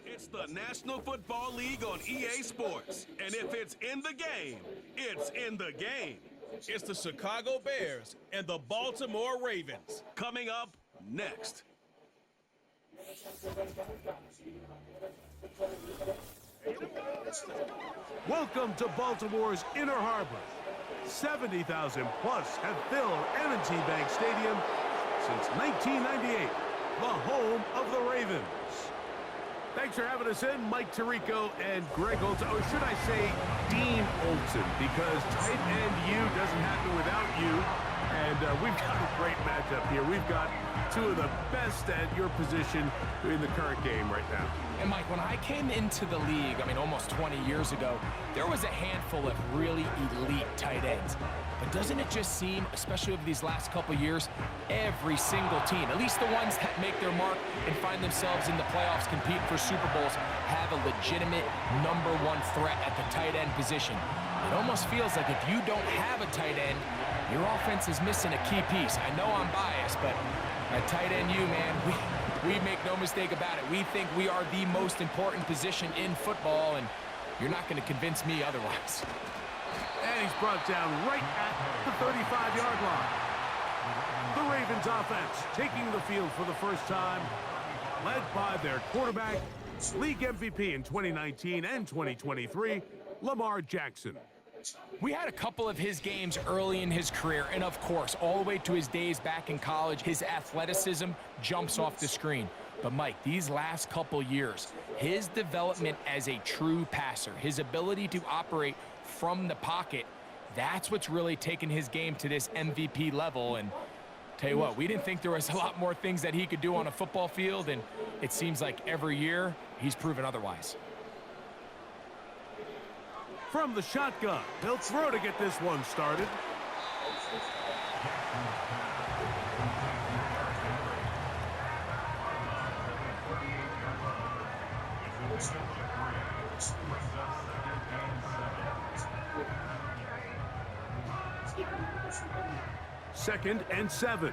It's the National Football League on EA Sports. And if it's in the game, it's in the game. It's the Chicago Bears and the Baltimore Ravens. Coming up next. Welcome to Baltimore's Inner Harbor. 70,000 plus have filled M&T Bank Stadium since 1998, the home of the Ravens. Thanks for having us in, Mike Tirico and Greg Olson. Or should I say Dean Olson, because tight end U doesn't happen without you. And we've got a great matchup here. We've got two of the best at your position in the current game right now. And Mike, when I came into the league, almost 20 years ago, there was a handful of really elite tight ends. But doesn't it just seem, especially over these last couple years, every single team, at least the ones that make their mark and find themselves in the playoffs, compete for Super Bowls, have a legitimate #1 threat at the tight end position. It almost feels like if you don't have a tight end, your offense is missing a key piece. I know I'm biased, but at tight end, man, we make no mistake about it. We think we are the most important position in football, and you're not going to convince me otherwise. And he's brought down right at the 35-yard line. The Ravens offense taking the field for the first time, led by their quarterback, league MVP in 2019 and 2023, Lamar Jackson. We had a couple of his games early in his career, and of course, all the way to his days back in college, his athleticism jumps off the screen. But Mike, these last couple years, his development as a true passer, his ability to operate from the pocket, that's what's really taken his game to this MVP level. And tell you what, we didn't think there was a lot more things that he could do on a football field, and it seems like every year he's proven otherwise. From the shotgun, he'll throw to get this one started. Second and 7.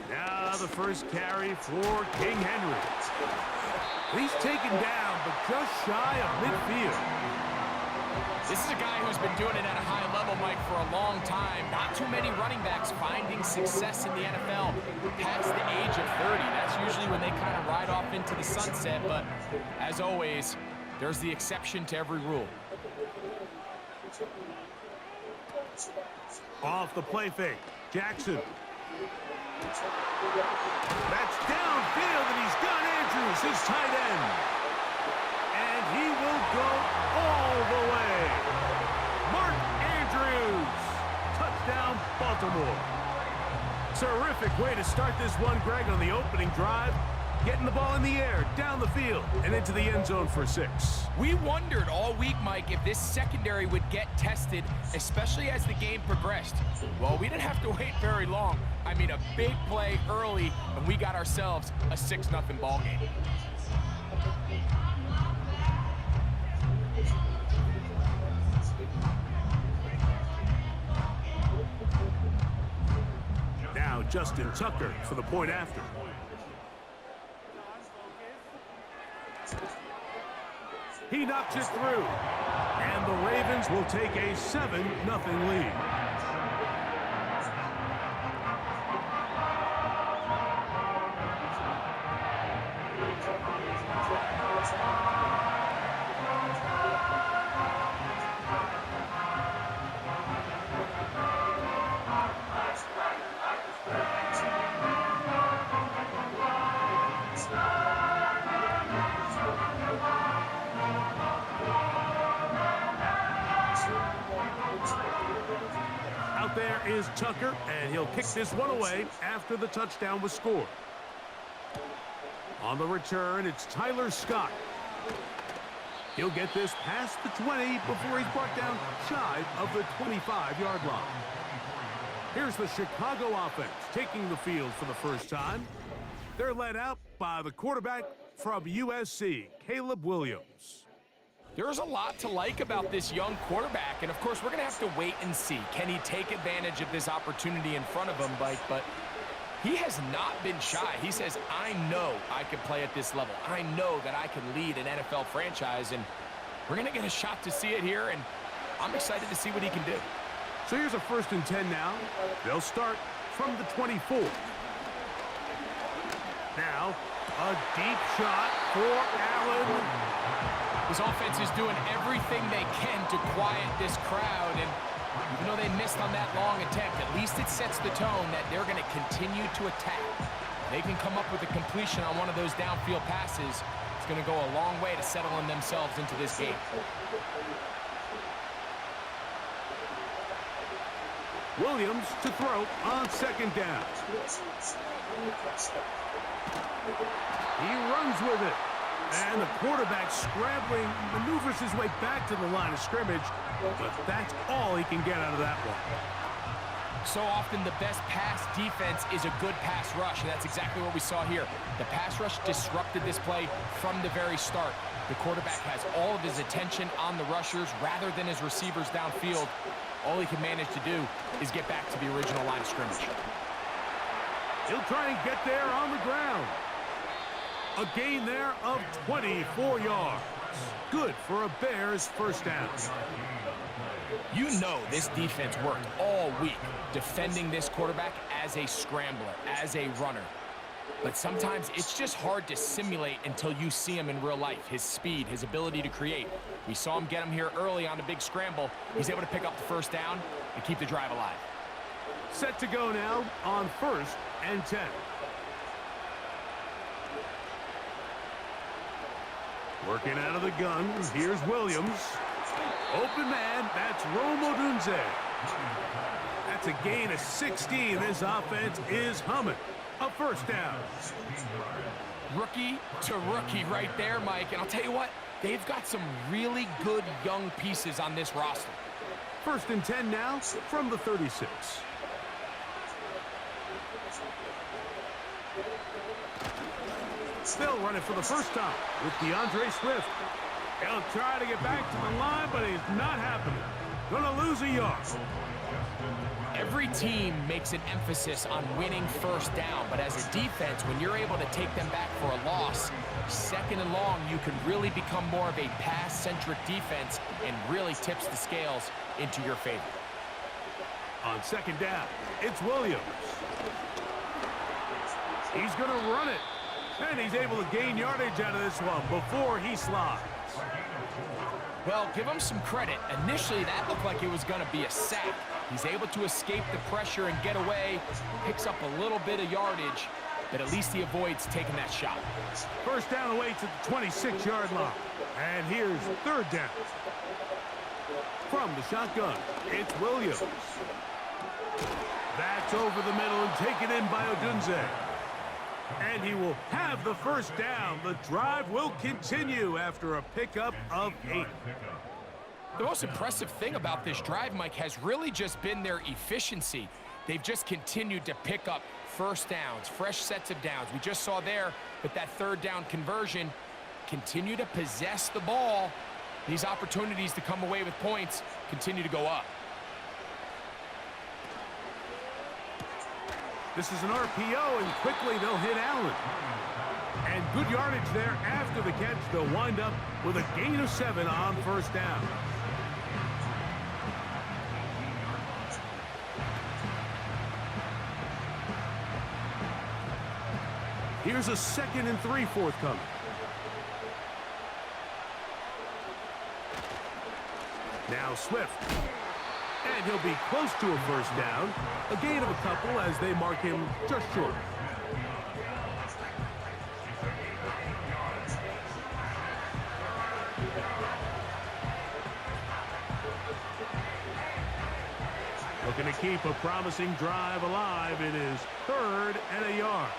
Now the first carry for King Henry. He's taken down, but just shy of midfield. This is a guy who's been doing it at a high level, Mike, for a long time. Not too many running backs finding success in the NFL past the age of 30. That's usually when they kind of ride off into the sunset, but as always, there's the exception to every rule. Off the play fake, Jackson. That's downfield, and he's got Andrews, his tight end. And he will go all the way. Mark Andrews. Touchdown, Baltimore. Terrific way to start this one, Greg, on the opening drive. Getting the ball in the air, down the field, and into the end zone for 6. We wondered all week, Mike, if this secondary would get tested, especially as the game progressed. Well, we didn't have to wait very long. A big play early, and we got ourselves a 6-0 ball game. Now Justin Tucker for the point after. He knocks it through, and the Ravens will take a 7-0 lead. There is Tucker, and he'll kick this one away after the touchdown was scored. On the return, it's Tyler Scott. He'll get this past the 20 before he's brought down shy of the 25-yard line. Here's the Chicago offense taking the field for the first time. They're led out by the quarterback from USC, Caleb Williams. There's a lot to like about this young quarterback, and of course, we're going to have to wait and see. Can he take advantage of this opportunity in front of him, Mike? But he has not been shy. He says, I know I can play at this level. I know that I can lead an NFL franchise, and we're going to get a shot to see it here, and I'm excited to see what he can do. So here's a 1st and 10 now. They'll start from the 24. Now, a deep shot for Allen. His offense is doing everything they can to quiet this crowd, and even though they missed on that long attempt, at least it sets the tone that they're going to continue to attack. They can come up with a completion on one of those downfield passes. It's going to go a long way to settling themselves into this game. Williams to throw on 2nd down. He runs with it. And the quarterback scrambling, maneuvers his way back to the line of scrimmage, but that's all he can get out of that one. So often the best pass defense is a good pass rush, and that's exactly what we saw here. The pass rush disrupted this play from the very start. The quarterback has all of his attention on the rushers rather than his receivers downfield. All he can manage to do is get back to the original line of scrimmage. He'll try and get there on the ground. A gain there of 24 yards. Good for a Bears 1st down. You know this defense worked all week defending this quarterback as a scrambler, as a runner. But sometimes it's just hard to simulate until you see him in real life. His speed, his ability to create. We saw him get him here early on a big scramble. He's able to pick up the 1st down and keep the drive alive. Set to go now on 1st and 10. Working out of the gun, here's Williams. Open man, that's Odunze. That's a gain of 16. This offense is humming. A 1st down. Rookie to rookie right there, Mike. And I'll tell you what, they've got some really good young pieces on this roster. 1st and 10 now from the 36. They'll run it for the 1st time with DeAndre Swift. He'll try to get back to the line, but it's not happening. Gonna lose a yard. Every team makes an emphasis on winning 1st down, but as a defense, when you're able to take them back for a loss, 2nd and long, you can really become more of a pass-centric defense and really tips the scales into your favor. On 2nd down, it's Williams. He's gonna run it. And he's able to gain yardage out of this one before he slides. Well, give him some credit. Initially, that looked like it was going to be a sack. He's able to escape the pressure and get away, picks up a little bit of yardage, but at least he avoids taking that shot. 1st down away to the 26-yard line. And here's 3rd down. From the shotgun, it's Williams. That's over the middle and taken in by Odunze. And he will have the 1st down. The drive will continue after a pickup of 8. The most impressive thing about this drive, Mike, has really just been their efficiency. They've just continued to pick up 1st downs, fresh sets of downs. We just saw there with that 3rd down conversion, continue to possess the ball. These opportunities to come away with points continue to go up. This is an RPO, and quickly they'll hit Allen. And good yardage there after the catch. They'll wind up with a gain of 7 on 1st down. Here's a 2nd and 3 forthcoming. Now Swift. And he'll be close to a 1st down. A gain of a couple as they mark him just short. Looking to keep a promising drive alive. It is 3rd and a yard.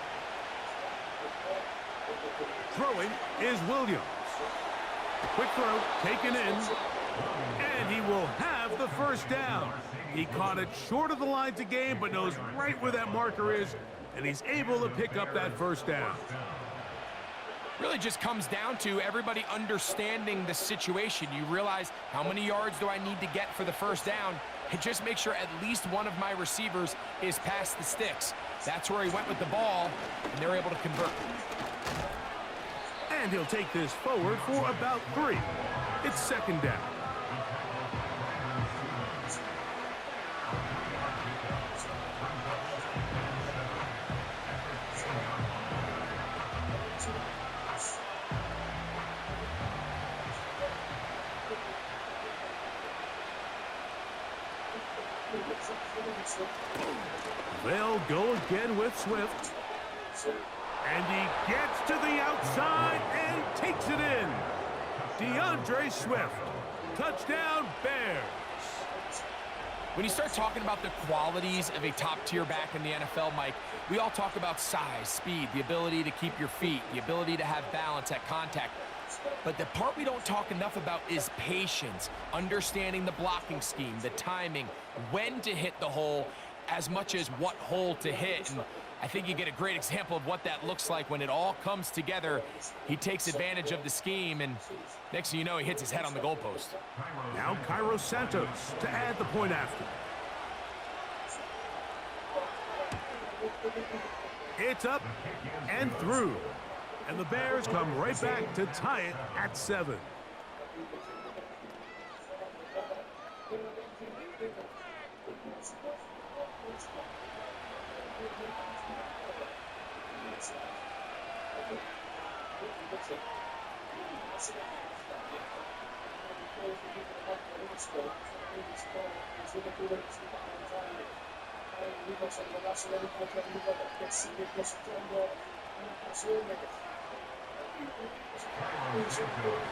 Throwing is Williams. Quick throw, taken in. And he will have the 1st down. He caught it short of the line to gain, but knows right where that marker is, and he's able to pick up that 1st down. Really just comes down to everybody understanding the situation. You realize, how many yards do I need to get for the first down? And just make sure at least one of my receivers is past the sticks. That's where he went with the ball, and they're able to convert. And he'll take this forward for about 3. It's second down. They'll go again with Swift. And he gets to the outside and takes it in. DeAndre Swift. Touchdown, Bears. When you start talking about the qualities of a top-tier back in the NFL, Mike, we all talk about size, speed, the ability to keep your feet, the ability to have balance at contact. But the part we don't talk enough about is patience, understanding the blocking scheme, the timing, when to hit the hole, as much as what hole to hit. And I think you get a great example of what that looks like when it all comes together. He takes advantage of the scheme, and next thing you know, he hits his head on the goalpost. Now Cairo Santos to add the point after. It's up and through. And the Bears come right back to tie it at 7.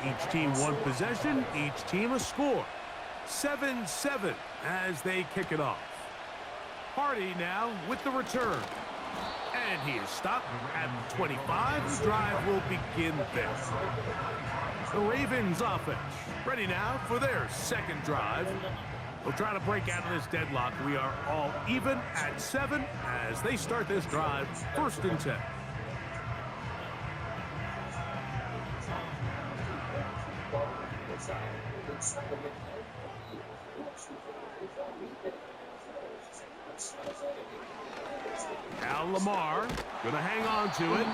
Each team one possession, each team a score. 7-7 as they kick it off. Hardy now with the return. And he is stopped at 25. The drive will begin there. The Ravens offense ready now for their second drive. They'll try to break out of this deadlock. We are all even at 7 as they start this drive, 1st and 10. Now Lamar gonna hang on to it,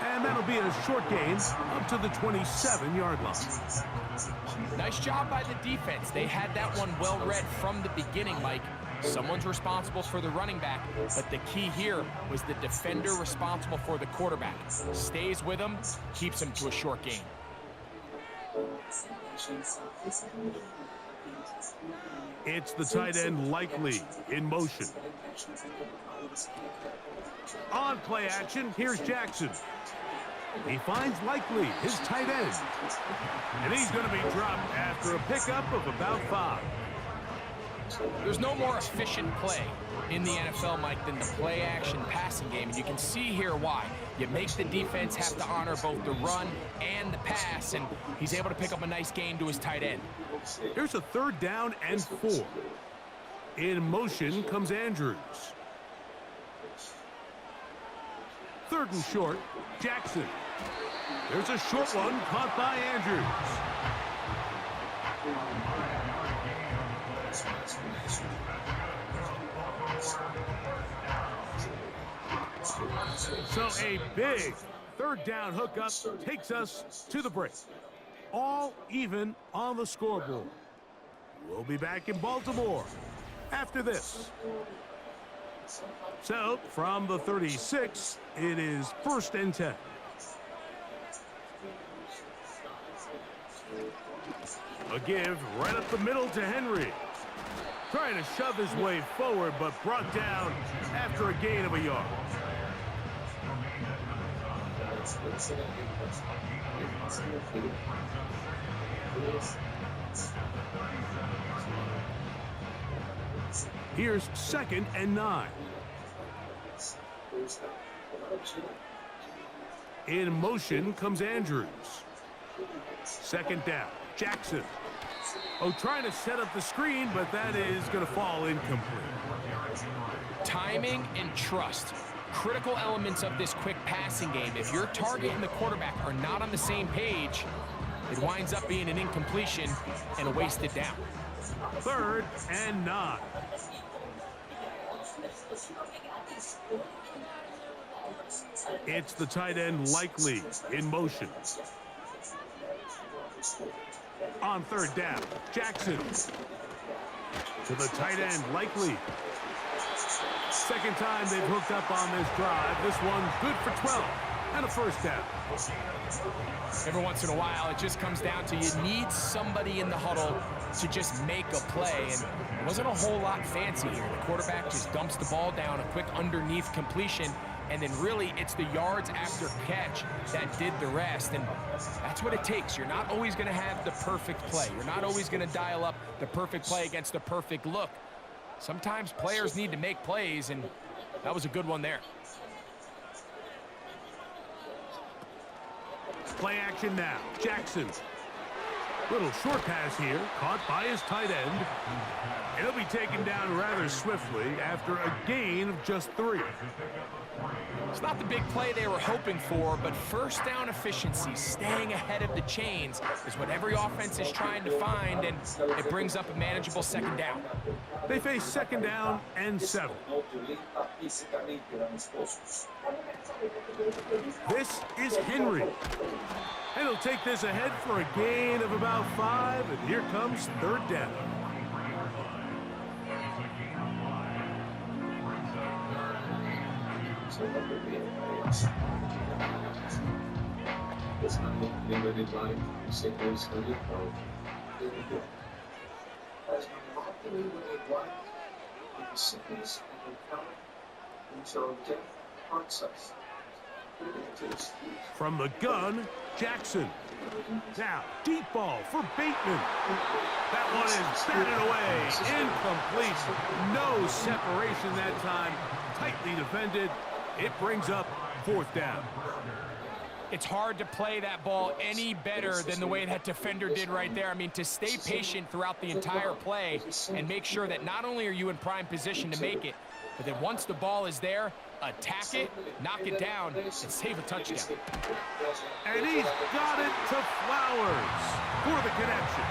and that'll be a short gain up to the 27-yard line. Nice job by the defense. They had that one well read from the beginning, Mike. Someone's responsible for the running back, but the key here was the defender responsible for the quarterback. Stays with him, keeps him to a short gain. It's the tight end Likely in motion. On play action, here's Jackson. He finds Likely, his tight end. And he's going to be dropped after a pickup of about 5. There's no more efficient play in the NFL, Mike, than the play-action passing game. And you can see here why. You make the defense have to honor both the run and the pass, and he's able to pick up a nice gain to his tight end. Here's a 3rd down and 4. In motion comes Andrews. 3rd and short, Jackson. There's a short one caught by Andrews. So a big 3rd down hookup takes us to the break. All even on the scoreboard. We'll be back in Baltimore after this. So, from the 36, it is 1st and 10. A give right up the middle to Henry. Trying to shove his way forward, but brought down after a gain of a yard. Here's 2nd and 9. In motion comes Andrews. 2nd down, Jackson. Oh, trying to set up the screen, but that is going to fall incomplete. Timing and trust. critical elements of this quick passing game. If your target and the quarterback are not on the same page, it winds up being an incompletion and a wasted down. 3rd and 9. It's the tight end Likely in motion. On 3rd down, Jackson. To the tight end Likely. Second time they've hooked up on this drive. This one good for 12 and a 1st down. Every once in a while, it just comes down to you need somebody in the huddle to just make a play. And it wasn't a whole lot fancy here. The quarterback just dumps the ball down, a quick underneath completion, and then really it's the yards after catch that did the rest. And that's what it takes. You're not always going to have the perfect play. You're not always going to dial up the perfect play against the perfect look. Sometimes players need to make plays, and that was a good one there. Play action now. Jackson. Little short pass here, caught by his tight end. He'll be taken down rather swiftly after a gain of just 3. It's not the big play they were hoping for, but 1st down efficiency, staying ahead of the chains, is what every offense is trying to find, and it brings up a manageable 2nd down. They face 2nd down and 7. This is Henry. And he'll take this ahead for a gain of about 5, and here comes 3rd down. From the gun, Jackson. Now, deep ball for Bateman. That one is batted away. Incomplete. No separation that time. Tightly defended. It brings up 4th down. It's hard to play that ball any better than the way that defender did right there. I mean, to stay patient throughout the entire play and make sure that not only are you in prime position to make it, but then once the ball is there, attack it, knock it down, and save a touchdown. And he's got it to Flowers for the connection.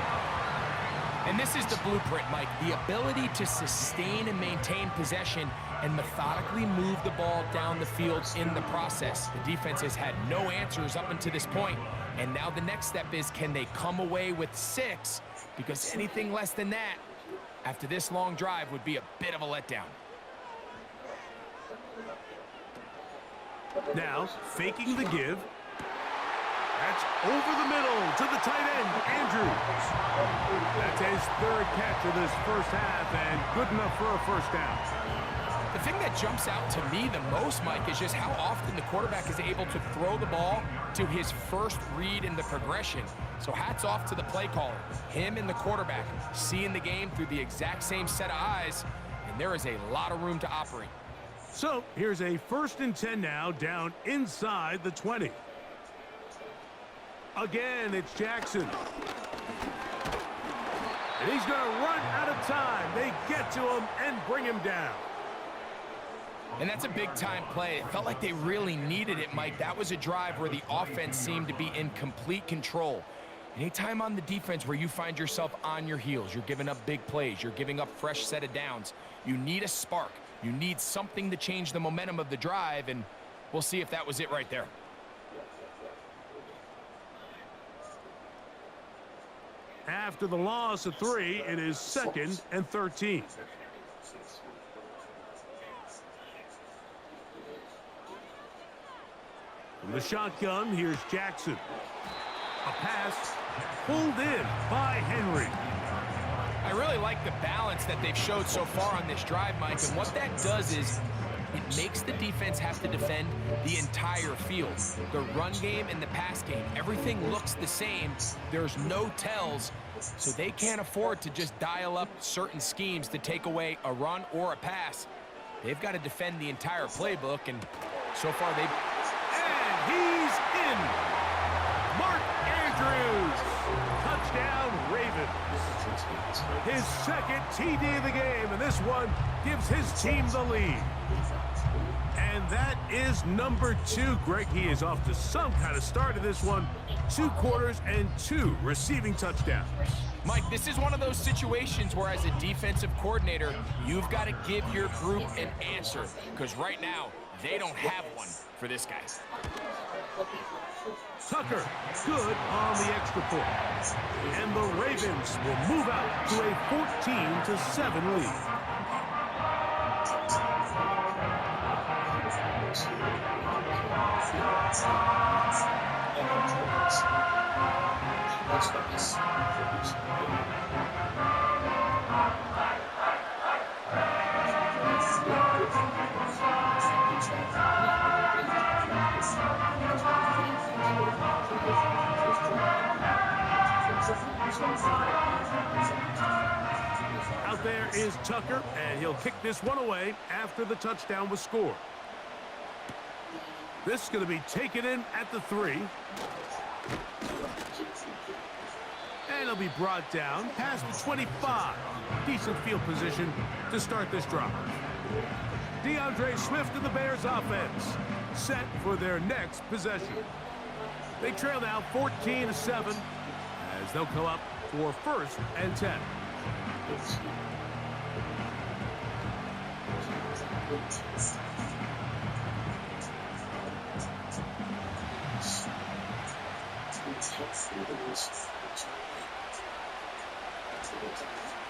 And this is the blueprint, Mike. The ability to sustain and maintain possession and methodically move the ball down the field in the process. The defense has had no answers up until this point, and now the next step is, can they come away with 6? Because anything less than that, after this long drive, would be a bit of a letdown. Now, faking the give. That's over the middle to the tight end, Andrews. That's his 3rd catch of this 1st half, and good enough for a 1st down. The thing that jumps out to me the most, Mike, is just how often the quarterback is able to throw the ball to his first read in the progression. So hats off to the play caller. Him and the quarterback seeing the game through the exact same set of eyes, and there is a lot of room to operate. So here's a 1st and 10 now, down inside the 20. Again, it's Jackson. And he's going to run out of time. They get to him and bring him down. And that's a big-time play. It felt like they really needed it, Mike. That was a drive where the offense seemed to be in complete control. Anytime on the defense where you find yourself on your heels, you're giving up big plays, you're giving up fresh set of downs, you need a spark. You need something to change the momentum of the drive, and we'll see if that was it right there. After the loss of 3, it is 2nd and 13. From the shotgun, here's Jackson. A pass pulled in by Henry. I really like the balance that they've showed so far on this drive, Mike, and what that does is it makes the defense have to defend the entire field. The run game and the pass game, everything looks the same. There's no tells, so they can't afford to just dial up certain schemes to take away a run or a pass. They've got to defend the entire playbook, and so far they've... And he's in! Mark Andrews! Touchdown, Ravens. His 2nd TD of the game, and this one gives his team the lead. And And that is number 2. Greg, he is off to some kind of start in this one. 2 quarters and 2 receiving touchdowns. Mike, this is one of those situations where as a defensive coordinator, you've got to give your group an answer, because right now, they don't have one for this guy. Tucker, good on the extra point. And the Ravens will move out to a 14-7 lead. Out there is Tucker, and he'll kick this one away after the touchdown was scored. This is going to be taken in at the 3. And it'll be brought down past the 25. Decent field position to start this drive. DeAndre Swift and the Bears offense set for their next possession. They trail now 14-7 as they'll come up for 1st and 10.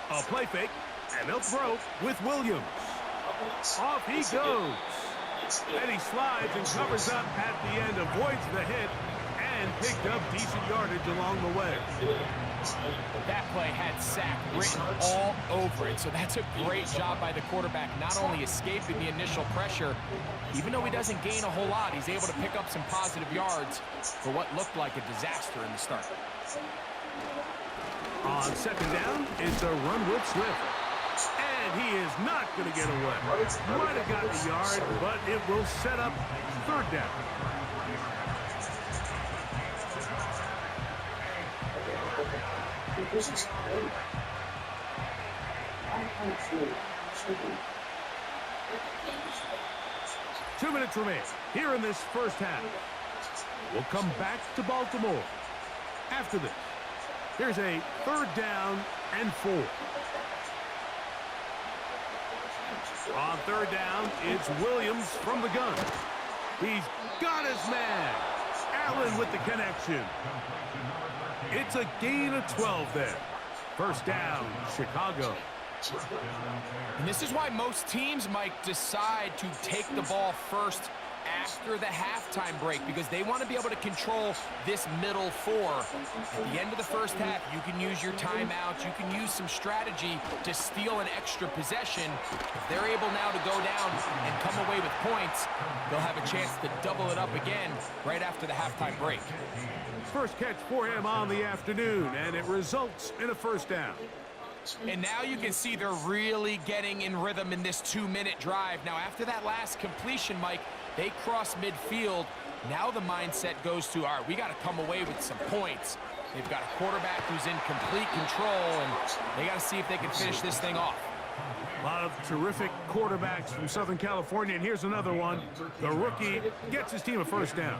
A play fake, and they'll throw with Williams. Off he goes. And he slides and covers up at the end, avoids the hit, and picked up decent yardage along the way. That play had sack written all over it, so that's a great job by the quarterback, not only escaping the initial pressure, even though he doesn't gain a whole lot, he's able to pick up some positive yards for what looked like a disaster in the start. On 2nd down, it's a run with Swift. And he is not going to get away. Might have gotten a yard, but it will set up 3rd down. Two minutes remain here in this first half. We'll come back to Baltimore after this. Here's a 3rd down and 4. On 3rd down, it's Williams from the gun. He's got his man. Allen with the connection. It's a gain of 12 there. 1st down, Chicago. And this is why most teams, Mike, decide to take the ball first after the halftime break, because they want to be able to control this middle 4. At the end of the first half, you can use your timeouts, you can use some strategy to steal an extra possession. If they're able now to go down and come away with points, they'll have a chance to double it up again right after the halftime break. First catch for him on the afternoon, and it results in a 1st down. And now you can see they're really getting in rhythm in this 2-minute drive. Now, after that last completion, Mike, they cross midfield. Now the mindset goes to, all right, we got to come away with some points. They've got a quarterback who's in complete control, and they got to see if they can finish this thing off. A lot of terrific quarterbacks from Southern California, and here's another one. The rookie gets his team a 1st down.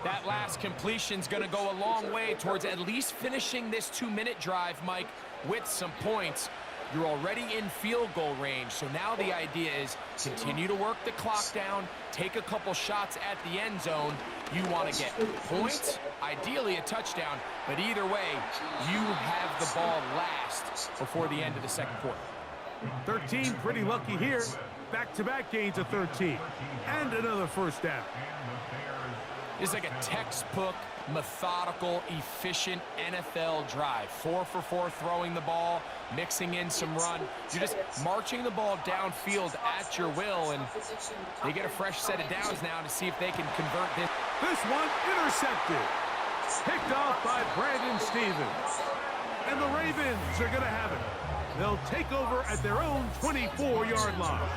That last completion's going to go a long way towards at least finishing this 2-minute drive, Mike, with some points. You're already in field goal range, so now the idea is continue to work the clock down, take a couple shots at the end zone. You want to get points, ideally a touchdown, but either way, you have the ball last before the end of the 2nd quarter. 13, pretty lucky here. Back-to-back gains of 13, and another 1st down. It's like a textbook, methodical, efficient NFL drive. 4 for 4 throwing the ball, mixing in some run. You're just marching the ball downfield at your will, and they get a fresh set of downs now to see if they can convert this. This one intercepted. Picked off by Brandon Stevens. And the Ravens are going to have it. They'll take over at their own 24-yard line.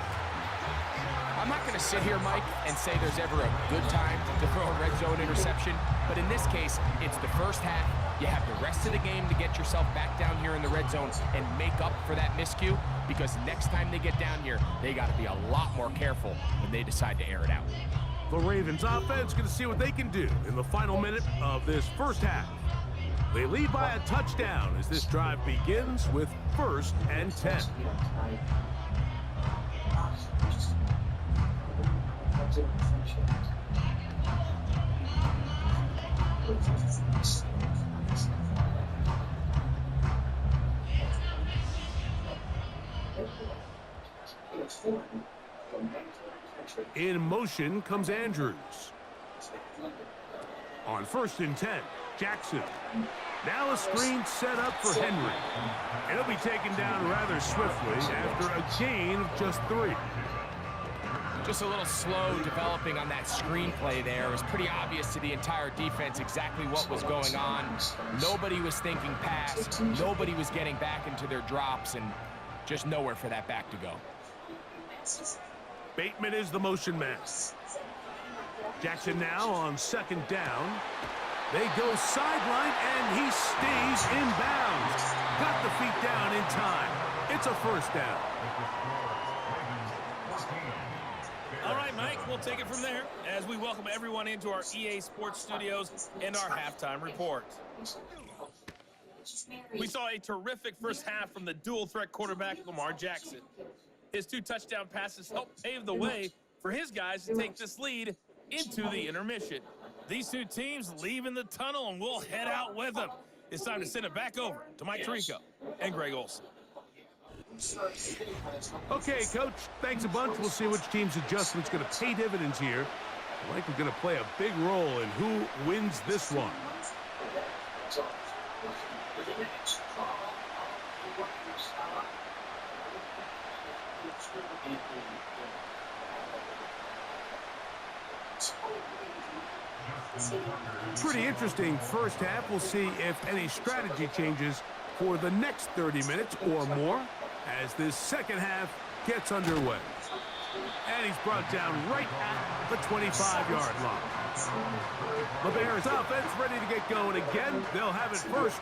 I'm not going to sit here, Mike, and say there's ever a good time to throw a red zone interception, but in this case, it's the first half. you have the rest of the game to get yourself back down here in the red zone and make up for that miscue, because next time they get down here, they got to be a lot more careful when they decide to air it out. The Ravens offense going to see what they can do in the final minute of this first half. They lead by a touchdown as this drive begins with 1st and 10. In motion comes Andrews. On 1st and 10, Jackson. Now a screen set up for Henry. And he'll be taken down rather swiftly after a gain of just 3. Just a little slow developing on that screenplay there. It was pretty obvious to the entire defense exactly what was going on. Nobody was thinking pass. Nobody was getting back into their drops, and just nowhere for that back to go. Bateman is the motion man. Jackson now on 2nd down. They go sideline, and he stays in bounds. Got the feet down in time. It's a 1st down. All right, Mike, we'll take it from there as we welcome everyone into our EA Sports Studios and our halftime report. We saw a terrific first half from the dual-threat quarterback, Lamar Jackson. His 2 touchdown passes helped pave the way for his guys to take this lead into the intermission. These 2 teams leave in the tunnel, and we'll head out with them. It's time to send it back over to Mike Tirico and Greg Olson. Okay, Coach, thanks a bunch. We'll see which team's adjustment's going to pay dividends here. Likely going to play a big role in who wins this one. Pretty interesting first half. We'll see if any strategy changes for the next 30 minutes or more as this second half gets underway. And he's brought down right at the 25-yard line. The Bears offense ready to get going again. They'll have it first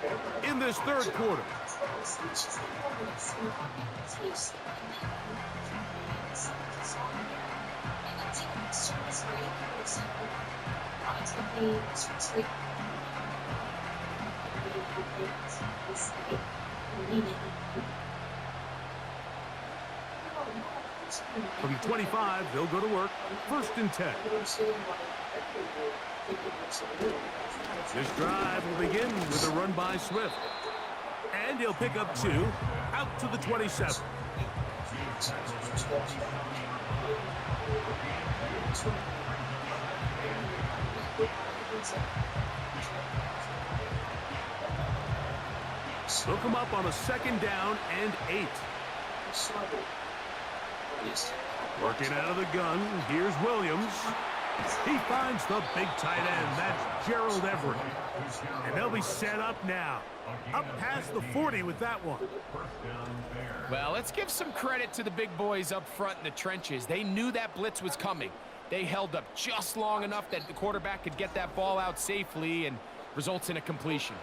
in this 3rd quarter. From the 25, they'll go to work. 1st and 10. This drive will begin with a run by Swift. And he'll pick up 2 out to the 27. They'll come up on a 2nd down and 8. Working out of the gun, here's Williams. He finds the big tight end. That's Gerald Everett. And they'll be set up now. Up past the 40 with that one. Well, let's give some credit to the big boys up front in the trenches. They knew that blitz was coming. They held up just long enough that the quarterback could get that ball out safely and results in a completion.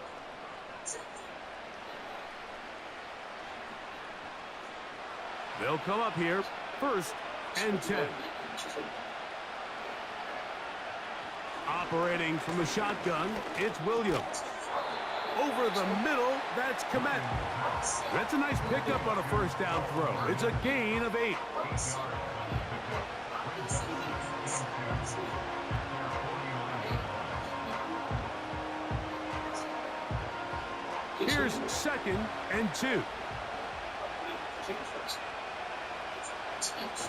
They'll come up here, 1st and 10. Operating from the shotgun, it's Williams. Over the middle, that's Komet. That's a nice pickup on a 1st down throw. It's a gain of 8. Here's 2nd and 2.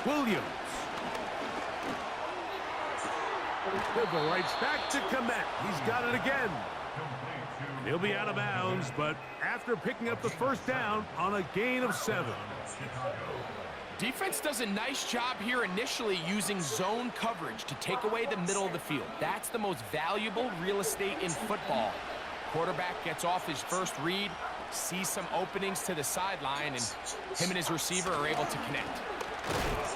Williams. He'll go right back to Komet. He's got it again. He'll be out of bounds, but after picking up the 1st down on a gain of 7. Defense does a nice job here initially using zone coverage to take away the middle of the field. That's the most valuable real estate in football. Quarterback gets off his first read, sees some openings to the sideline, and him and his receiver are able to connect.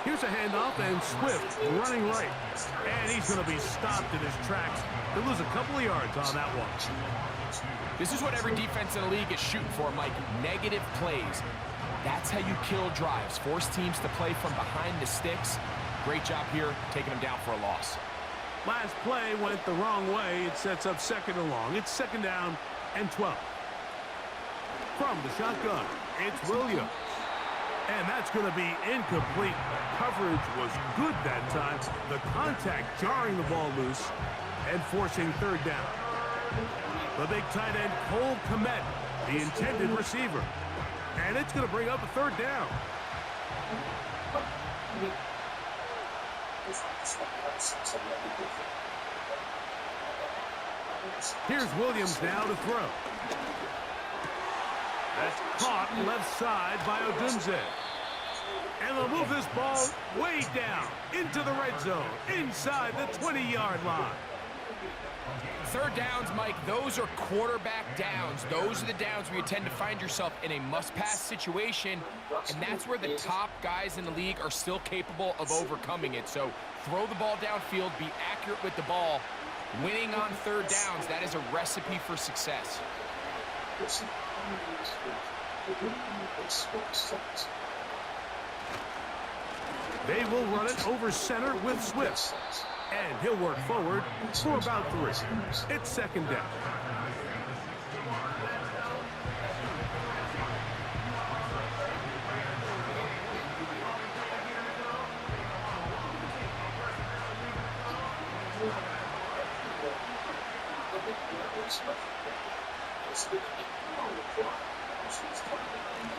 Here's a handoff, and Swift running right. And he's going to be stopped in his tracks. He'll lose a couple of yards on that one. This is what every defense in the league is shooting for, Mike. Negative plays. That's how you kill drives. Force teams to play from behind the sticks. Great job here, taking them down for a loss. Last play went the wrong way. It sets up second and long. It's second down and 12. From the shotgun, it's Williams. And that's going to be incomplete. Coverage was good that time. The contact jarring the ball loose and forcing third down. The big tight end, Cole Kmet, the intended receiver. And it's going to bring up a third down. Here's Williams now to throw. That's caught left side by Odunze. And they'll move this ball way down into the red zone, inside the 20-yard line. Third downs, Mike, those are quarterback downs. Those are the downs where you tend to find yourself in a must-pass situation, and that's where the top guys in the league are still capable of overcoming it. So throw the ball downfield, be accurate with the ball. Winning on third downs, that is a recipe for success. They will run it over center with Swift. And he'll work forward for about 3. It's second down.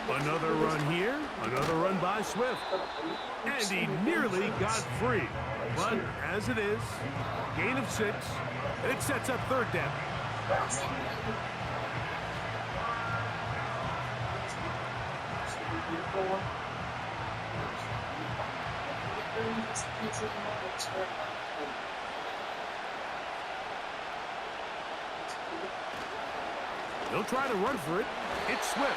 Another run here, another run by Swift. And he nearly got free. But as it is, gain of 6, and it sets up third down. They'll try to run for it. It's Swift.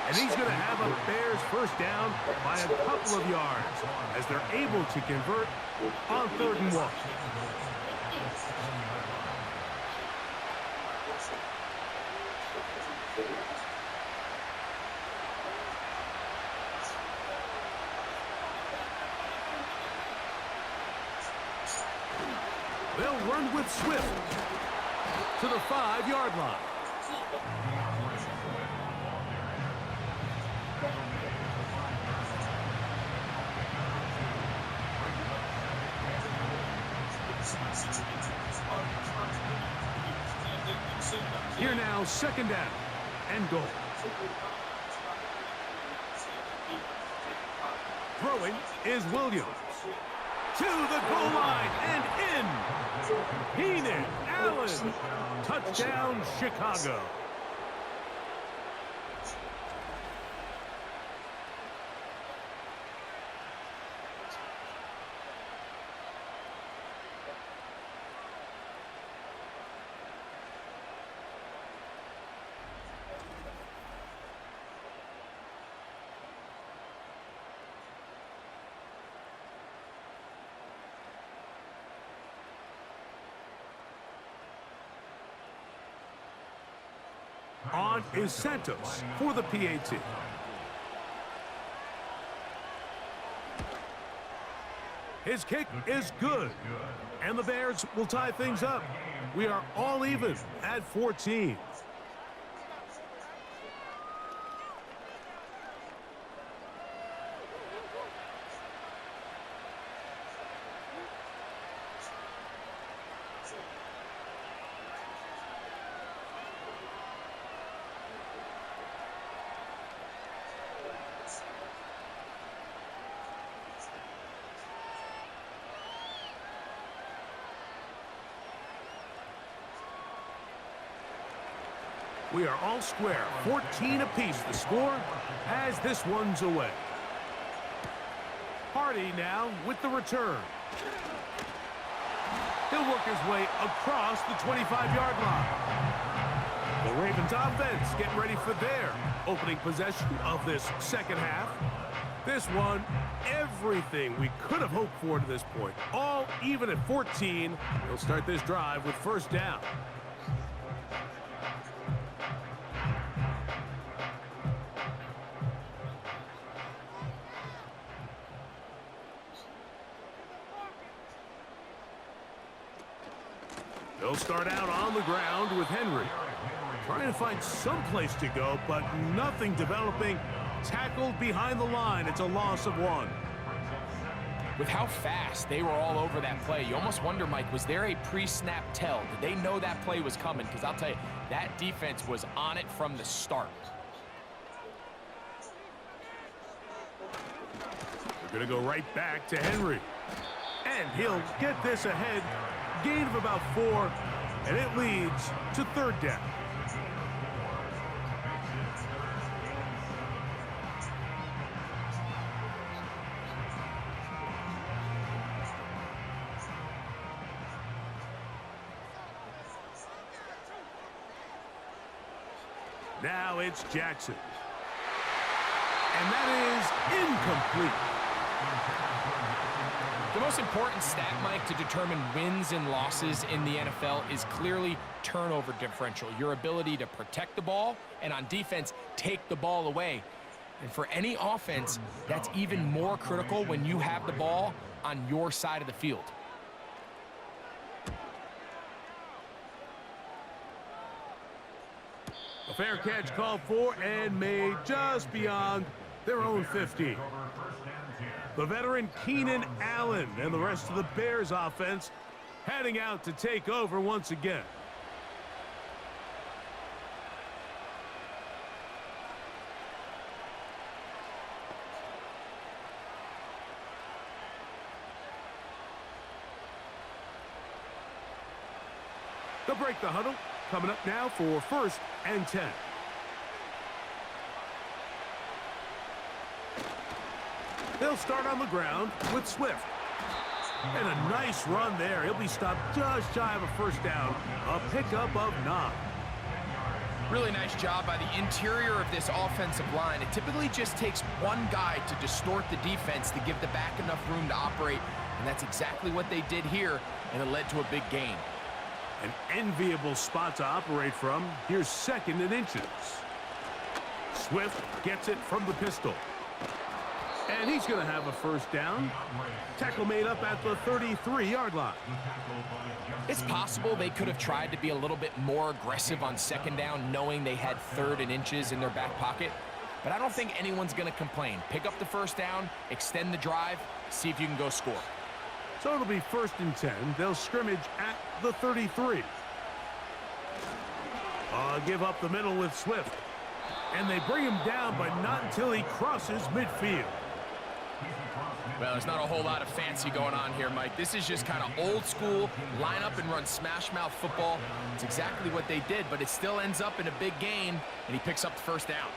And he's going to have a Bears first down by a couple of yards as they're able to convert on 3rd and 1. They'll run with Swift to the 5-yard line. Here now, second down and goal. Throwing is Williams. To the goal line and in. Keenan Allen. Touchdown, Chicago. On is Santos for the PAT. His kick is good. And the Bears will tie things up. We are all even at 14. We are all square, 14 apiece the score as this one's away. Hardy now with the return. He'll work his way across the 25-yard line. The Ravens offense getting ready for their opening possession of this second half. This one, everything we could have hoped for to this point. All even at 14. He'll start this drive with first down. They'll start out on the ground with Henry. Trying to find some place to go, but nothing developing. Tackled behind the line. It's a loss of 1. With how fast they were all over that play, you almost wonder, Mike, was there a pre-snap tell? Did they know that play was coming? Because I'll tell you, that defense was on it from the start. We're going to go right back to Henry. And he'll get this ahead. Gain of about 4, and it leads to third down. Now it's Jackson. And that is incomplete. The most important stat, Mike, to determine wins and losses in the NFL is clearly turnover differential, your ability to protect the ball and on defense, take the ball away. And for any offense, that's even more critical when you have the ball on your side of the field. A fair catch called for and made just beyond their own 50. The veteran Keenan Allen and the rest of the Bears offense heading out to take over once again. They'll break the huddle. Coming up now for first and 10. They'll start on the ground with Swift. And a nice run there. He'll be stopped just shy of a first down. A pickup of 9. Really nice job by the interior of this offensive line. It typically just takes one guy to distort the defense to give the back enough room to operate. And that's exactly what they did here, and it led to a big gain. An enviable spot to operate from. Here's second and inches. Swift gets it from the pistol. And he's going to have a first down. Tackle made up at the 33-yard line. It's possible they could have tried to be a little bit more aggressive on second down, knowing they had third and inches in their back pocket. But I don't think anyone's going to complain. Pick up the first down, extend the drive, see if you can go score. So it'll be first and 10. They'll scrimmage at the 33. Give up the middle with Swift. And they bring him down, but not until he crosses midfield. Well, there's not a whole lot of fancy going on here, Mike. This is just kind of old school, line up and run smash mouth football. It's exactly what they did, but it still ends up in a big gain, and he picks up the first down.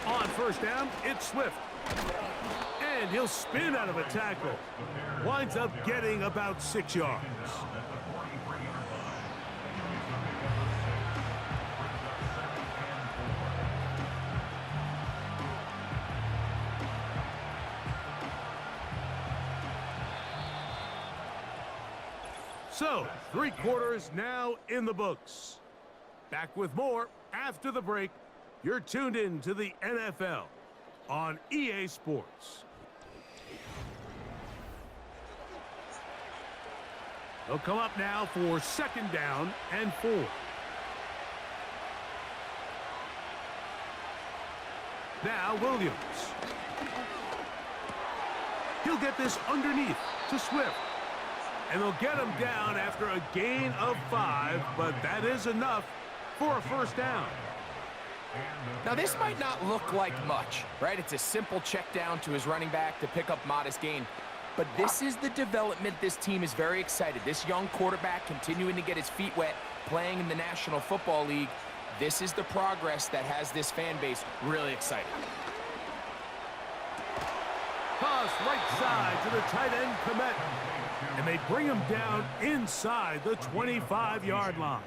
On first down, it's Swift. And he'll spin out of a tackle. Winds up getting about 6 yards. So, 3 quarters now in the books. Back with more after the break. You're tuned in to the NFL on EA Sports. They'll come up now for second down and 4. Now Williams. He'll get this underneath to Swift. And they'll get him down after a gain of 5, but that is enough for a first down. Now, this might not look like much, right? It's a simple check down to his running back to pick up modest gain. But this is the development this team is very excited. This young quarterback continuing to get his feet wet, playing in the National Football League. This is the progress that has this fan base really excited. Toss right side to the tight end, Komet. And they bring him down inside the 25-yard line.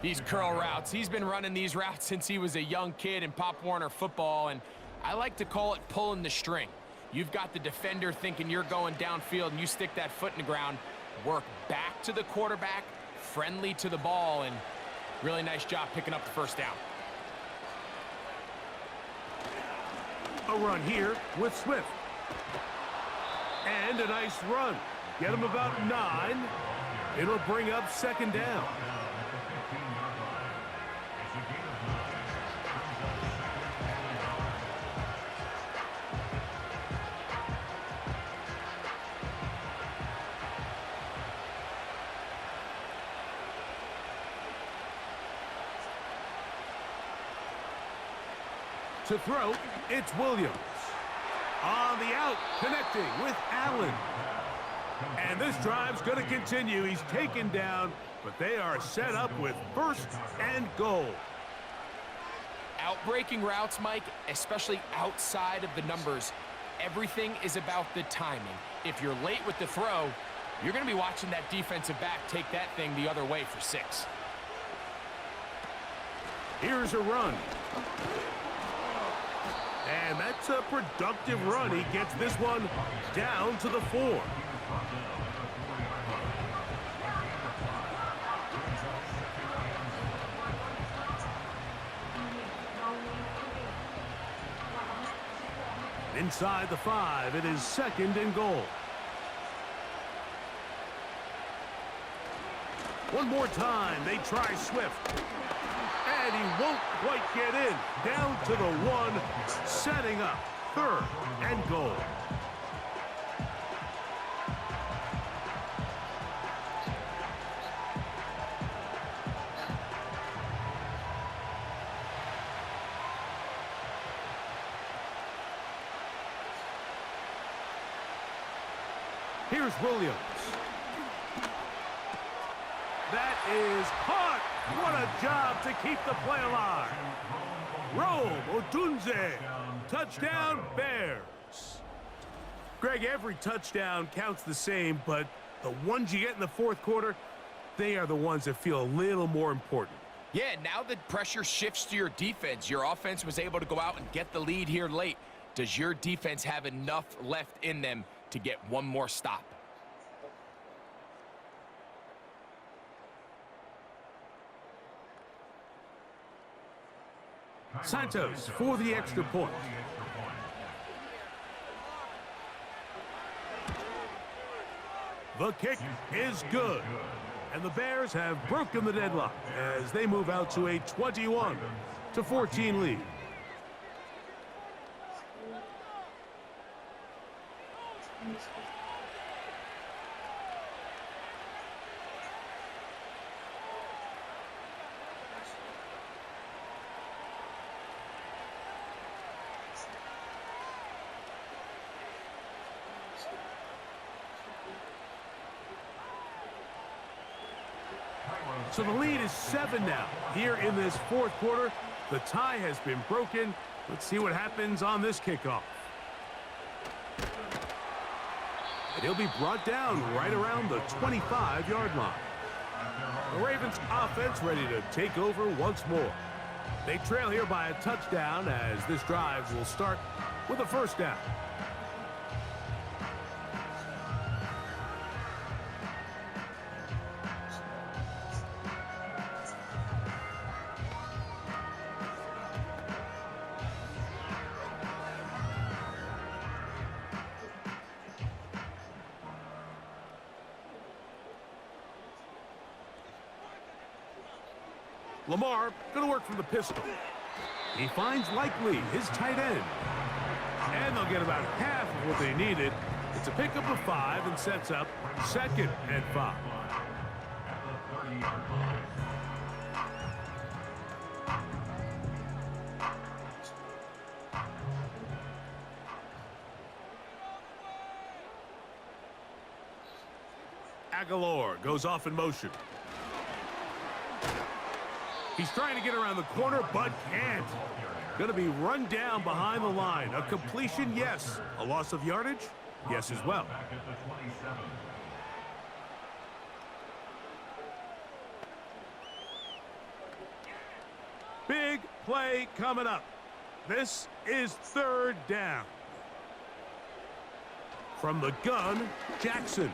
These curl routes, he's been running these routes since he was a young kid in Pop Warner football, and I like to call it pulling the string. You've got the defender thinking you're going downfield, and you stick that foot in the ground, work back to the quarterback, friendly to the ball, and really nice job picking up the first down. A run here with Swift. And a nice run. Get him about 9. It'll bring up second down. To throw, it's Williams. On the out, connecting with Allen. And this drive's going to continue. He's taken down, but they are set up with first and goal. Outbreaking routes, Mike, especially outside of the numbers, everything is about the timing. If you're late with the throw, you're going to be watching that defensive back take that thing the other way for 6. Here's a run. And that's a productive run. He gets this one down to the 4. Inside the 5, it is second and goal. One more time, they try Swift. And he won't quite get in. Down to the 1, setting up third and goal. Here's Williams. That is caught. What a job to keep the play alive. Rome Odunze. Touchdown, Bears. Greg, every touchdown counts the same, but the ones you get in the fourth quarter, they are the ones that feel a little more important. Yeah, now the pressure shifts to your defense. Your offense was able to go out and get the lead here late. Does your defense have enough left in them to get one more stop? Santos for the extra point. The kick is good. And the Bears have broken the deadlock as they move out to a 21-14 lead. So the lead is 7 now. Here in this fourth quarter, the tie has been broken. Let's see what happens on this kickoff. And he'll be brought down right around the 25-yard line. The Ravens offense ready to take over once more. They trail here by a touchdown as this drive will start with a first down. Lamar going to work from the pistol. He finds Likely, his tight end. And they'll get about half of what they needed. It's a pickup of 5 and sets up second and 5. Aguilar goes off in motion. He's trying to get around the corner, but can't. Going to be run down behind the line. A completion, yes. A loss of yardage? Yes, as well. Big play coming up. This is third down. From the gun, Jackson.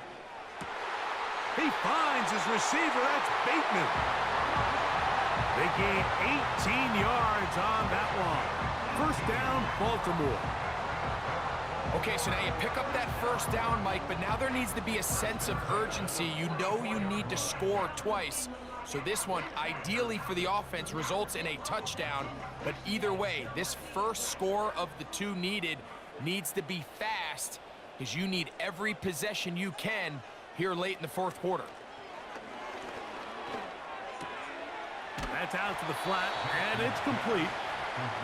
He finds his receiver. That's Bateman. They gain 18 yards on that one. First down, Baltimore. Okay, so now you pick up that first down, Mike, but now there needs to be a sense of urgency. You know you need to score twice. So this one, ideally for the offense, results in a touchdown. But either way, this first score of the two needed needs to be fast, because you need every possession you can here late in the fourth quarter. That's out to the flat, and it's complete.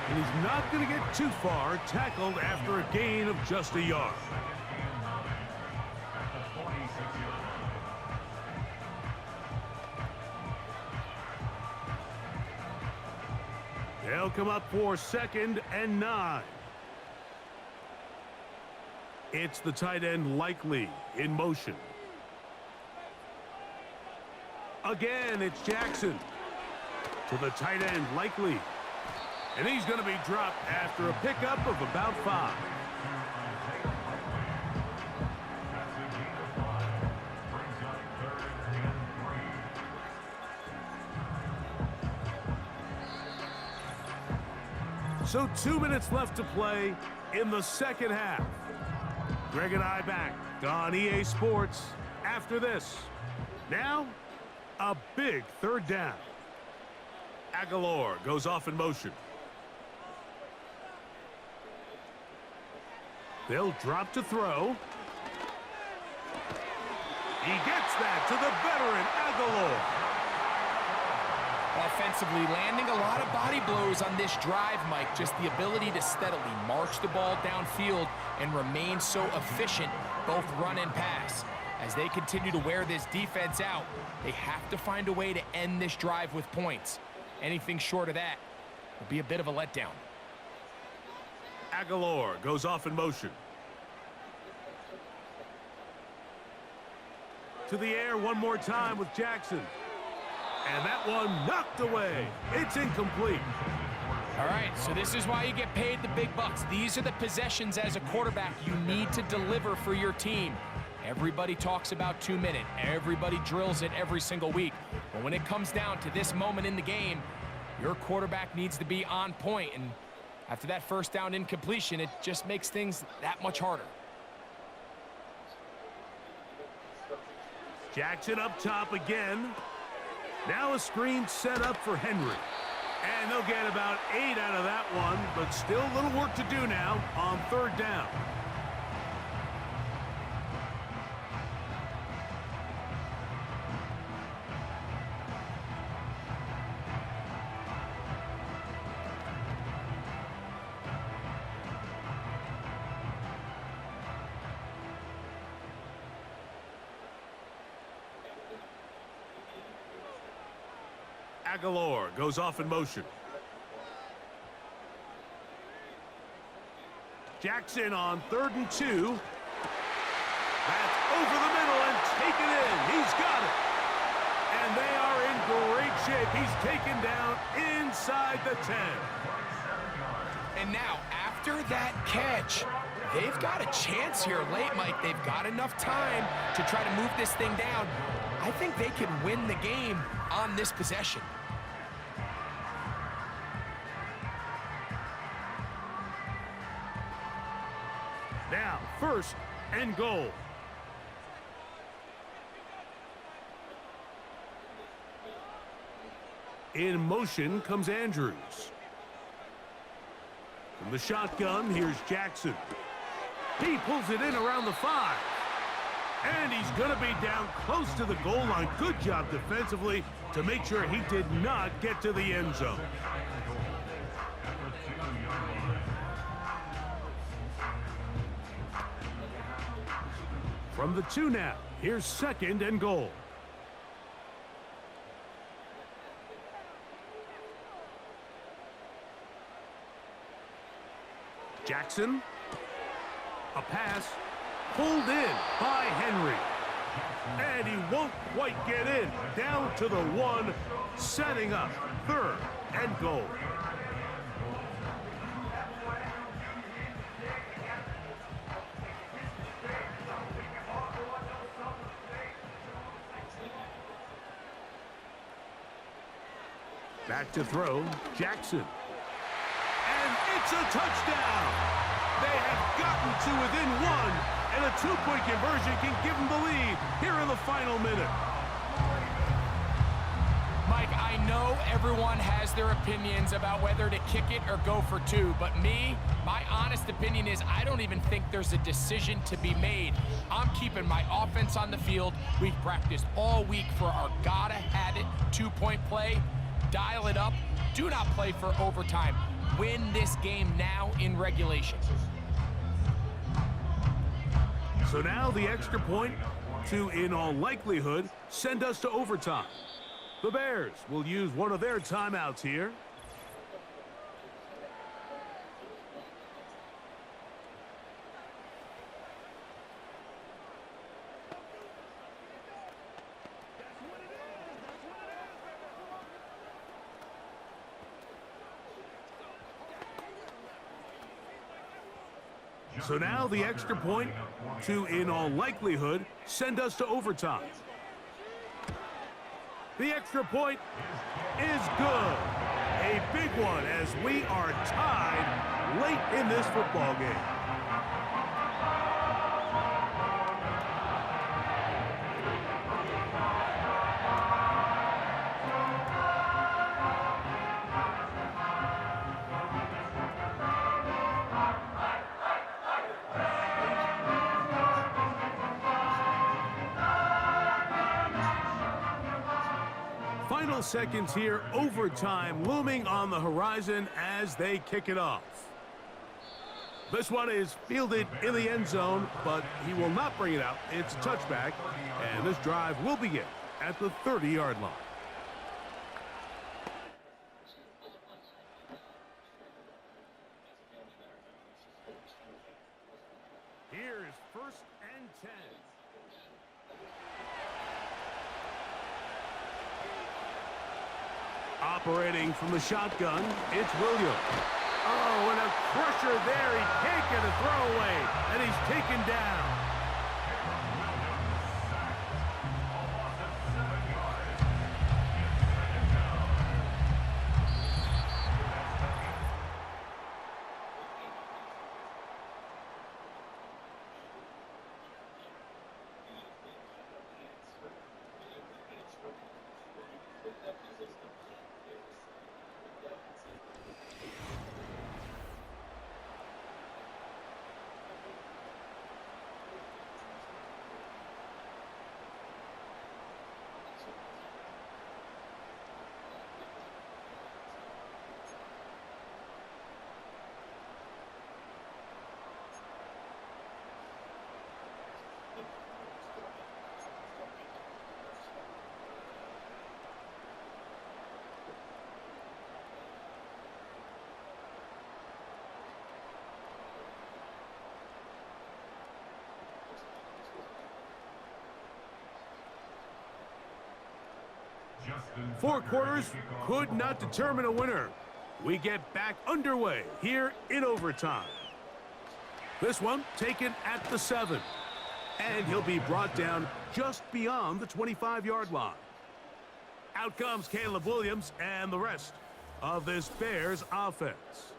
And he's not going to get too far, tackled after a gain of just a yard. They'll come up for 2nd and 9. It's the tight end Likely in motion. Again, it's Jackson. To the tight end Likely. And he's going to be dropped after a pickup of about 5. So 2 minutes left to play in the second half. Greg and I back on EA Sports after this. Now, a big third down. Aguilar goes off in motion. They'll drop to throw. He gets that to the veteran Aguilar. Offensively, landing a lot of body blows on this drive, Mike. Just the ability to steadily march the ball downfield and remain so efficient, both run and pass. As they continue to wear this defense out, they have to find a way to end this drive with points. Anything short of that will be a bit of a letdown. Aguilar goes off in motion. To the air one more time with Jackson. And that one knocked away. It's incomplete. All right, so this is why you get paid the big bucks. These are the possessions as a quarterback you need to deliver for your team. Everybody talks about 2 minutes. Everybody drills it every single week. But when it comes down to this moment in the game, your quarterback needs to be on point. And after that first down incompletion, it just makes things that much harder. Jackson up top again. Now a screen set up for Henry. And they'll get about 8 out of that one, but still a little work to do now on third down. Aguilar goes off in motion. Jackson on 3rd and 2. That's over the middle and taken in. He's got it. And they are in great shape. He's taken down inside the 10. And now, after that catch, they've got a chance here late, Mike. They've got enough time to try to move this thing down. I think they could win the game on this possession. Now, 1st and goal. In motion comes Andrews. From the shotgun, here's Jackson. He pulls it in around the 5. And he's going to be down close to the goal line. Good job defensively to make sure he did not get to the end zone. From the 2 now, here's 2nd and goal. Jackson. A pass. pulled in by Henry. And he won't quite get in. Down to the 1, setting up 3rd and goal. Back to throw, Jackson. And it's a touchdown! They have gotten to within 1, and a 2-point conversion can give them the lead here in the final minute. Mike, I know everyone has their opinions about whether to kick it or go for 2, but my honest opinion is I don't even think there's a decision to be made. I'm keeping my offense on the field. We've practiced all week for our gotta-have-it 2-point play. Dial it up. Do not play for overtime. Win this game now in regulation. So now the extra point to, in all likelihood, send us to overtime. The Bears will use one of their timeouts here. So now the extra point to, in all likelihood, send us to overtime. The extra point is good. A big one as we are tied late in this football game. Final seconds here, overtime looming on the horizon as they kick it off. This one is fielded in the end zone, but he will not bring it out. It's a touchback, and this drive will begin at the 30-yard line. Here is 1st and 10. Operating from the shotgun, it's Williams. Oh, and a crusher there. He can't get a throwaway, and he's taken down. Four quarters could not determine a winner. We get back underway here in overtime. This one taken at the 7. And he'll be brought down just beyond the 25-yard line. Out comes Caleb Williams and the rest of this Bears offense.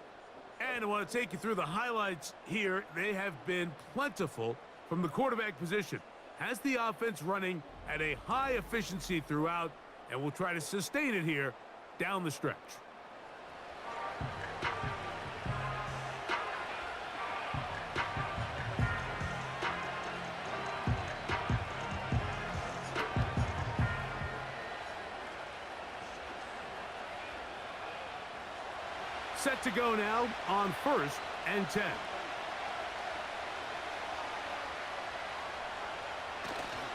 And I want to take you through the highlights here. They have been plentiful from the quarterback position. Has the offense running at a high efficiency throughout, and we'll try to sustain it here down the stretch. Set to go now on 1st and 10.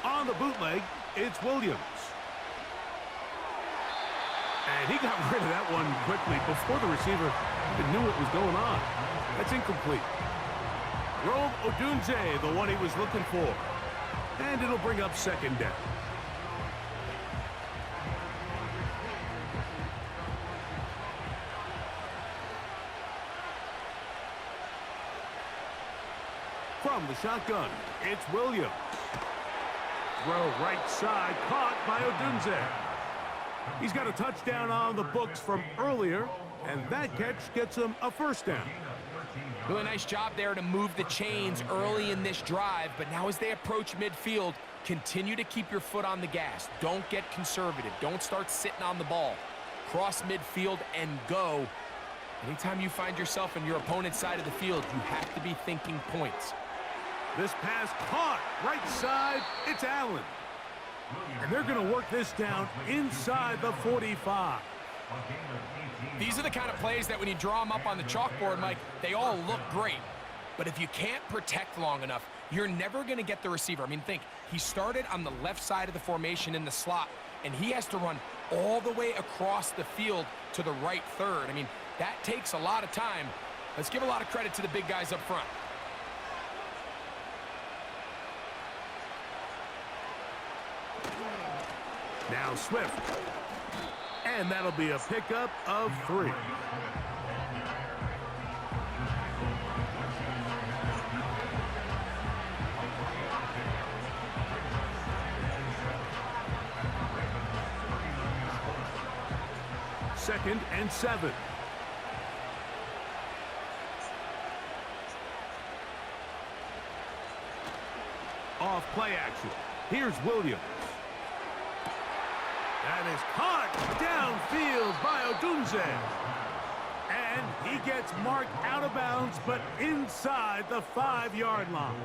On the bootleg, it's Williams. And he got rid of that one quickly before the receiver even knew what was going on. That's incomplete. Rome Odunze, the one he was looking for. And it'll bring up second down. From the shotgun, it's Williams. Throw right side, caught by Odunze. He's got a touchdown on the books from earlier, and that catch gets him a first down. Really nice job there to move the chains early in this drive, but now as they approach midfield, continue to keep your foot on the gas. Don't get conservative. Don't start sitting on the ball. Cross midfield and go. Anytime you find yourself on your opponent's side of the field, you have to be thinking points. This pass caught right side. It's Allen. And they're going to work this down inside the 45. These are the kind of plays that when you draw them up on the chalkboard, Mike, they all look great. But if you can't protect long enough, you're never going to get the receiver. I mean, think, he started on the left side of the formation in the slot, and he has to run all the way across the field to the right third. I mean, that takes a lot of time. Let's give a lot of credit to the big guys up front. Now Swift. And that'll be a pickup of 3. Second and 7. Off play action. Here's Williams. That is caught downfield by Odunze. And he gets marked out of bounds, but inside the 5-yard line.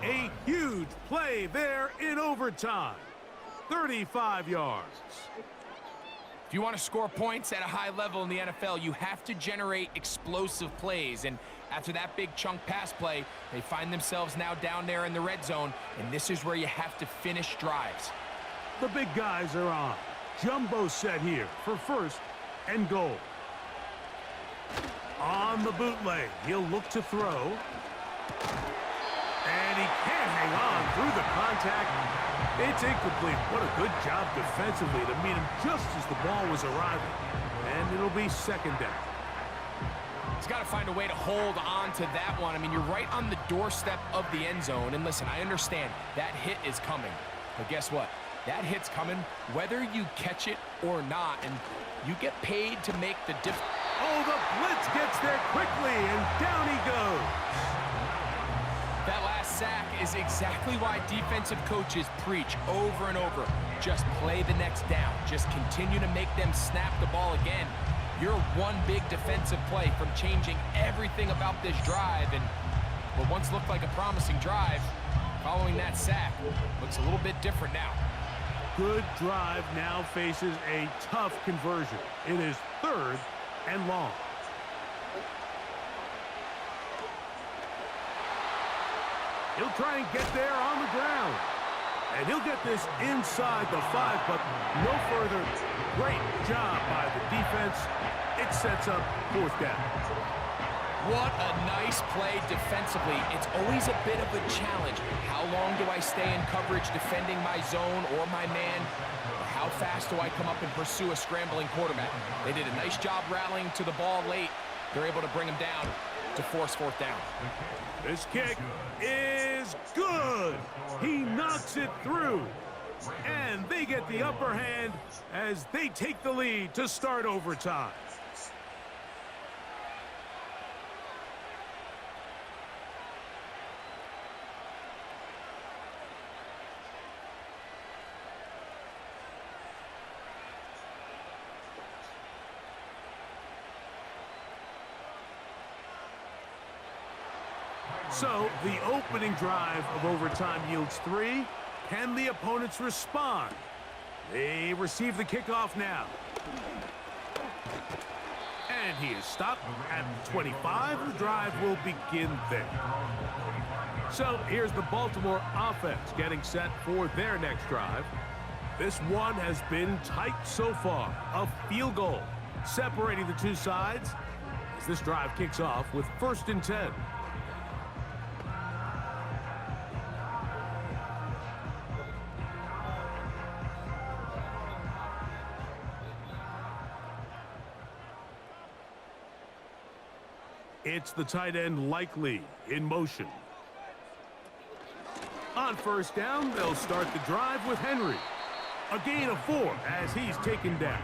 A huge play there in overtime. 35 yards. If you want to score points at a high level in the NFL, you have to generate explosive plays. And after that big chunk pass play, they find themselves now down there in the red zone, and this is where you have to finish drives. The big guys are on. Jumbo set here for first and goal. On the bootleg, he'll look to throw. And he can't hang on through the contact. It's incomplete. What a good job defensively to meet him just as the ball was arriving. And it'll be second down. He's got to find a way to hold on to that one. I mean, you're right on the doorstep of the end zone. And listen, I understand that hit is coming. But guess what? That hit's coming whether you catch it or not. And you get paid to make the difference. Oh, the blitz gets there quickly, and down he goes. That last sack is exactly why defensive coaches preach over and over. Just play the next down. Just continue to make them snap the ball again. You're one big defensive play from changing everything about this drive. And what once looked like a promising drive, following that sack, looks a little bit different now. Good drive now faces a tough conversion. It is third and long. He'll try and get there on the ground. And he'll get this inside the 5, but no further. Great job by the defense. It sets up fourth down. What a nice play defensively. It's always a bit of a challenge. How long do I stay in coverage defending my zone or my man? Or how fast do I come up and pursue a scrambling quarterback? They did a nice job rallying to the ball late. They're able to bring him down to force fourth down. This kick is good. He knocks it through. And they get the upper hand as they take the lead to start overtime. So, the opening drive of overtime yields 3. Can the opponents respond? They receive the kickoff now. And he is stopped at 25. The drive will begin there. So, here's the Baltimore offense getting set for their next drive. This one has been tight so far. A field goal separating the two sides as this drive kicks off with 1st and 10. It's the tight end Likely in motion. On first down, they'll start the drive with Henry. A gain of 4 as he's taken down.